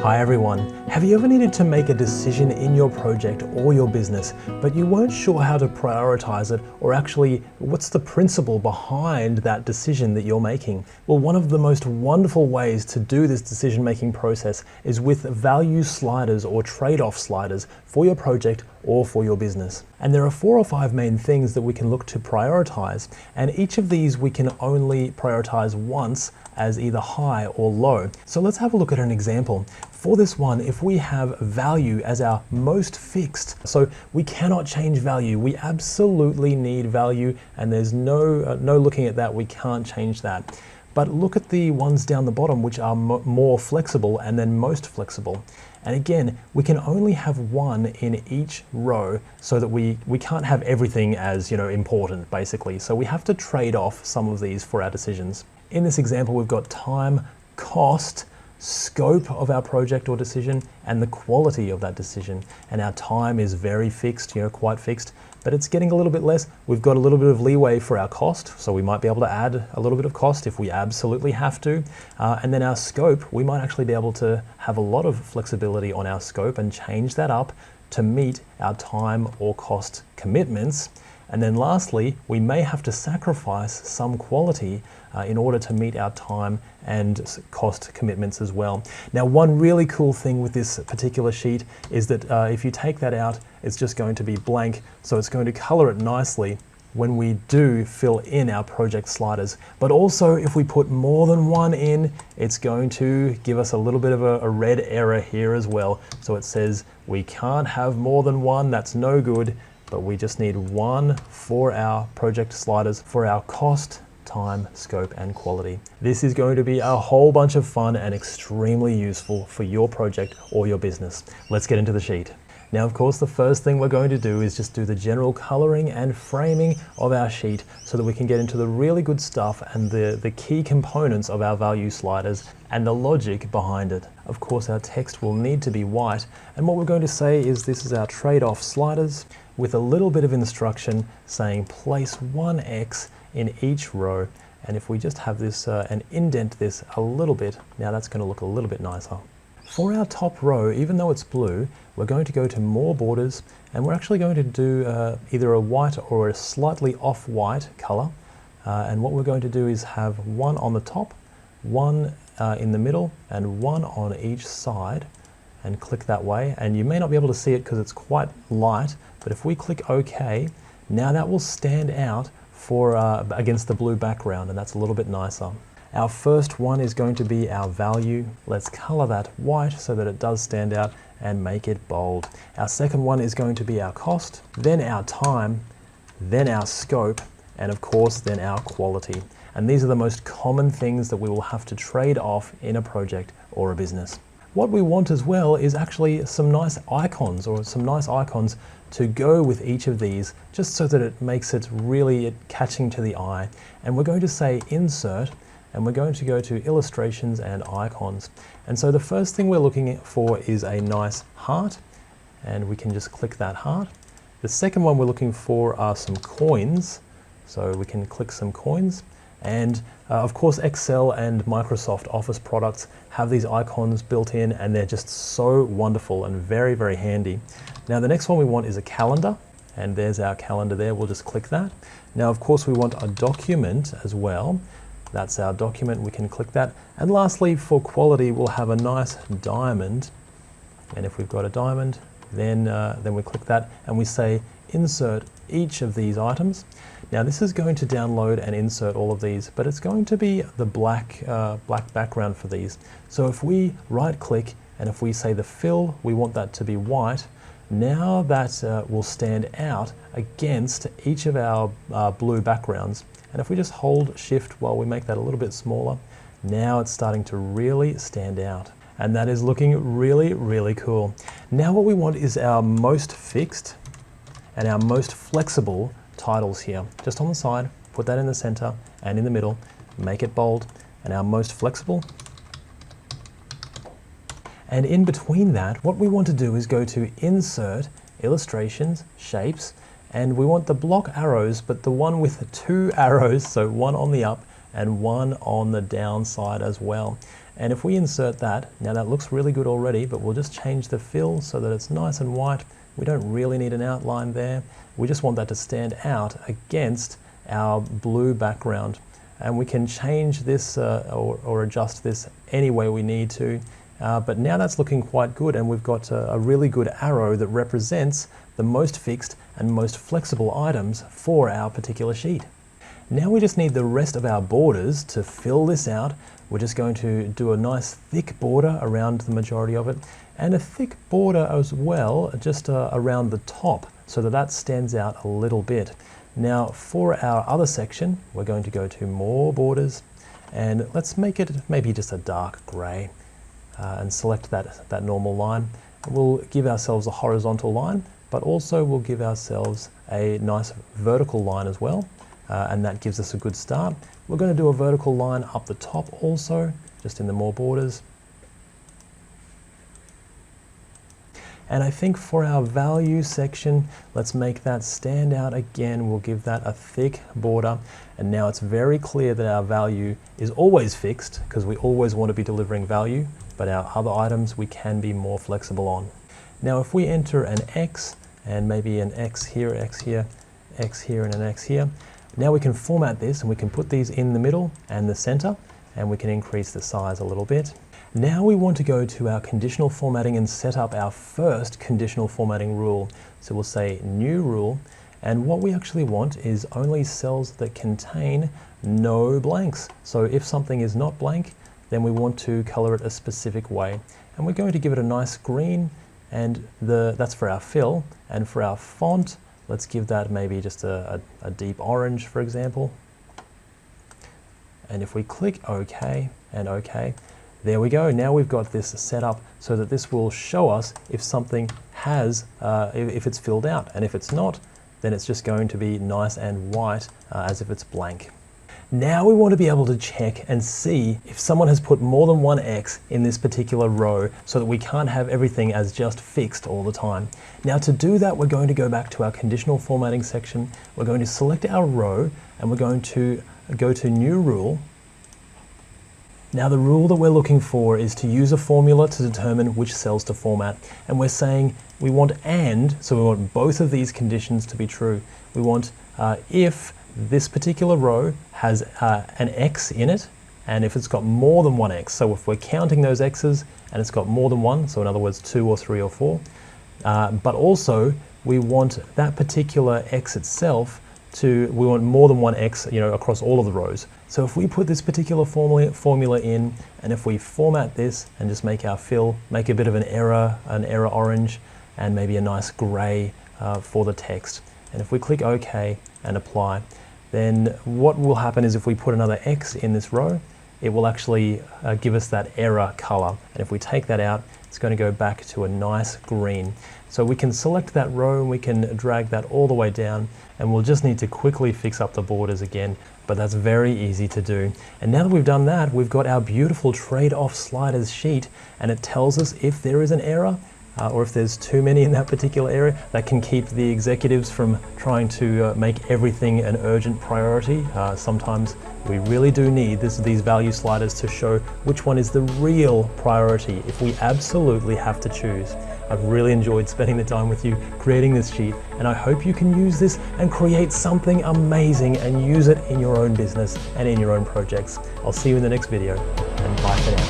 Hi everyone, have you ever needed to make a decision in your project or your business, but you weren't sure how to prioritize it, or actually what's the principle behind that decision that you're making? Well, one of the most wonderful ways to do this decision-making process is with value sliders or trade-off sliders for your project or for your business. And there are 4 or 5 main things that we can look to prioritize, and each of these we can only prioritize once as either high or low. So let's have a look at an example. For this one, if we have value as our most fixed, so we cannot change value, we absolutely need value, and there's no looking at that, we can't change that. But look at the ones down the bottom which are more flexible and then most flexible. And again, we can only have one in each row so that we can't have everything as important basically. So we have to trade off some of these for our decisions. In this example, we've got time, cost, scope of our project or decision, and the quality of that decision. And our time is very fixed, quite fixed, but it's getting a little bit less. We've got a little bit of leeway for our cost, so we might be able to add a little bit of cost if we absolutely have to. And then our scope, we might actually be able to have a lot of flexibility on our scope and change that up to meet our time or cost commitments. And then lastly, we may have to sacrifice some quality in order to meet our time and cost commitments as well. Now, one really cool thing with this particular sheet is that if you take that out, it's just going to be blank, so it's going to color it nicely when we do fill in our project sliders. But also, if we put more than one in, it's going to give us a little bit of a red error here as well. So it says we can't have more than one, that's no good, but we just need one for our project sliders for our cost, time, scope, and quality. This is going to be a whole bunch of fun and extremely useful for your project or your business. Let's get into the sheet. Now, of course, the first thing we're going to do is just do the general coloring and framing of our sheet so that we can get into the really good stuff and the key components of our value sliders and the logic behind it. Of course, our text will need to be white, and what we're going to say is this is our trade-off sliders with a little bit of instruction saying place 1x in each row. And if we just have this and indent this a little bit, now that's going to look a little bit nicer. For our top row, even though it's blue, we're going to go to more borders, and we're actually going to do either a white or a slightly off-white color. And what we're going to do is have one on the top, one in the middle, and one on each side, and click that way. And you may not be able to see it because it's quite light, but if we click OK, now that will stand out for against the blue background, and that's a little bit nicer. Our first one is going to be our value. Let's color that white so that it does stand out and make it bold. Our second one is going to be our cost, then our time, then our scope, and of course then our quality. And these are the most common things that we will have to trade off in a project or a business. What we want as well is actually some nice icons to go with each of these, just so that it makes it really catching to the eye. And we're going to say insert, and we're going to go to illustrations and icons. And so the first thing we're looking for is a nice heart, and we can just click that heart. The second one we're looking for are some coins, so we can click some coins. And of course, Excel and Microsoft Office products have these icons built in, and they're just so wonderful and very, very handy. Now, the next one we want is a calendar, and there's our calendar there. We'll just click that. Now, of course, we want a document as well. That's our document. We can click that. And lastly, for quality, we'll have a nice diamond. And if we've got a diamond, then we click that, and we say insert each of these items. Now, this is going to download and insert all of these, but it's going to be the black background for these. So if we right click, and if we say the fill, we want that to be white, now that will stand out against each of our blue backgrounds. And if we just hold shift while we make that a little bit smaller, now it's starting to really stand out. And that is looking really, really cool. Now what we want is our most fixed and our most flexible titles here. Just on the side, put that in the center and in the middle, make it bold, and our most flexible. And in between that, what we want to do is go to Insert, Illustrations, Shapes, and we want the block arrows, but the one with 2 arrows, so one on the up and one on the downside as well. And if we insert that, now that looks really good already, but we'll just change the fill so that it's nice and white. We don't really need an outline there. We just want that to stand out against our blue background. And we can change this or adjust this any way we need to. But now that's looking quite good, and we've got a really good arrow that represents the most fixed and most flexible items for our particular sheet. Now we just need the rest of our borders to fill this out. We're just going to do a nice thick border around the majority of it, and a thick border as well just around the top so that that stands out a little bit. Now for our other section, we're going to go to more borders, and let's make it maybe just a dark grey and select that normal line. We'll give ourselves a horizontal line, but also we'll give ourselves a nice vertical line as well. And that gives us a good start. We're going to do a vertical line up the top also, just in the more borders. And I think for our value section, let's make that stand out again. We'll give that a thick border. And now it's very clear that our value is always fixed because we always want to be delivering value, but our other items we can be more flexible on. Now if we enter an X and maybe an X here, X here, X here, and an X here, now we can format this and we can put these in the middle and the center, and we can increase the size a little bit. Now we want to go to our conditional formatting and set up our first conditional formatting rule. So we'll say new rule, and what we actually want is only cells that contain no blanks. So if something is not blank, then we want to color it a specific way. And we're going to give it a nice green, and that's for our fill. And for our font, let's give that maybe just a deep orange, for example. And if we click OK and OK, there we go. Now we've got this set up so that this will show us if something has, if it's filled out. And if it's not, then it's just going to be nice and white as if it's blank. Now we want to be able to check and see if someone has put more than one X in this particular row so that we can't have everything as just fixed all the time. Now to do that, we're going to go back to our conditional formatting section. We're going to select our row and we're going to go to new rule. Now the rule that we're looking for is to use a formula to determine which cells to format. And we're saying we want and, so we want both of these conditions to be true. We want if this particular row has an X in it, and if it's got more than one X, so if we're counting those X's and it's got more than one, so in other words 2 or 3 or 4, but also we want that particular X itself we want more than one X, across all of the rows. So if we put this particular formula in, and if we format this and just make our fill, make a bit of an error orange, and maybe a nice gray for the text. And if we click OK and apply, then what will happen is if we put another X in this row, it will actually give us that error color. And if we take that out, it's going to go back to a nice green. So we can select that row and we can drag that all the way down, and we'll just need to quickly fix up the borders again, but that's very easy to do. And now that we've done that, we've got our beautiful trade-off sliders sheet, and it tells us if there is an error or if there's too many in that particular area. That can keep the executives from trying to make everything an urgent priority. Sometimes we really do need these value sliders to show which one is the real priority if we absolutely have to choose. I've really enjoyed spending the time with you creating this sheet, and I hope you can use this and create something amazing and use it in your own business and in your own projects. I'll see you in the next video, and bye for now.